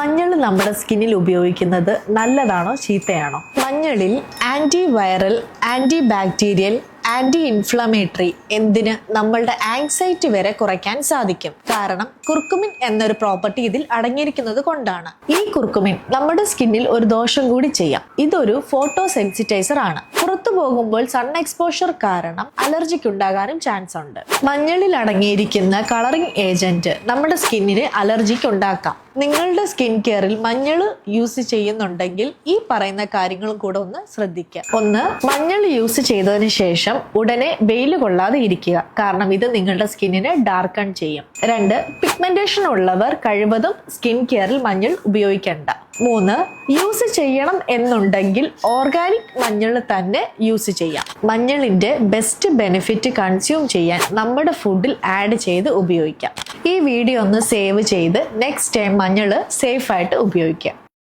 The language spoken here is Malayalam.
മഞ്ഞൾ നമ്മുടെ സ്കിന്നിൽ ഉപയോഗിക്കുന്നത് നല്ലതാണോ ചീത്തയാണോ? മഞ്ഞളിൽ anti viral, anti bacterial, anti inflammatory എന്തിന് നമ്മളുടെ ആങ്സൈറ്റി വരെ കുറയ്ക്കാൻ സാധിക്കും. കാരണം കുർക്കുമിൻ എന്നൊരു പ്രോപ്പർട്ടി ഇതിൽ അടങ്ങിയിരിക്കുന്നത് കൊണ്ടാണ്. ഈ കുർക്കുമിൻ നമ്മുടെ സ്കിന്നിൽ ഒരു ദോഷം കൂടി ചെയ്യാം. ഇതൊരു ഫോട്ടോ സെൻസിറ്റൈസർ ആണ്. പുറത്തു പോകുമ്പോൾ സൺ എക്സ്പോഷർ കാരണം അലർജിക്ക് ഉണ്ടാകാനും ചാൻസ് ഉണ്ട്. മഞ്ഞളിൽ അടങ്ങിയിരിക്കുന്ന കളറിംഗ് ഏജന്റ് നമ്മുടെ സ്കിന്നിന് അലർജിക്ക് ഉണ്ടാക്കാം. നിങ്ങളുടെ സ്കിൻ കെയറിൽ മഞ്ഞൾ യൂസ് ചെയ്യുന്നുണ്ടെങ്കിൽ ഈ പറയുന്ന കാര്യങ്ങളും കൂടെ ഒന്ന് ശ്രദ്ധിക്കുക. 1. മഞ്ഞൾ യൂസ് ചെയ്തതിന് ശേഷം ഉടനെ വെയിൽ കൊള്ളാതെ ഇരിക്കുക. കാരണം ഇത് നിങ്ങളുടെ സ്കിന്നിനെ ഡാർക്കൺ ചെയ്യും. 2. പിഗ്മെന്റേഷൻ ഉള്ളവർ കഴിവതും സ്കിൻ കെയറിൽ മഞ്ഞൾ ഉപയോഗിക്കേണ്ട. 3. യൂസ് ചെയ്യണം എന്നുണ്ടെങ്കിൽ ഓർഗാനിക് മഞ്ഞൾ തന്നെ യൂസ് ചെയ്യാം. മഞ്ഞളിന്റെ ബെസ്റ്റ് ബെനിഫിറ്റ് കൺസ്യൂം ചെയ്യാൻ നമ്മുടെ ഫുഡിൽ ആഡ് ചെയ്ത് ഉപയോഗിക്കാം. ഈ വീഡിയോ ഒന്ന് സേവ് ചെയ്ത് നെക്സ്റ്റ് ടൈം മഞ്ഞൾ സേഫ് ആയിട്ട് ഉപയോഗിക്കാം.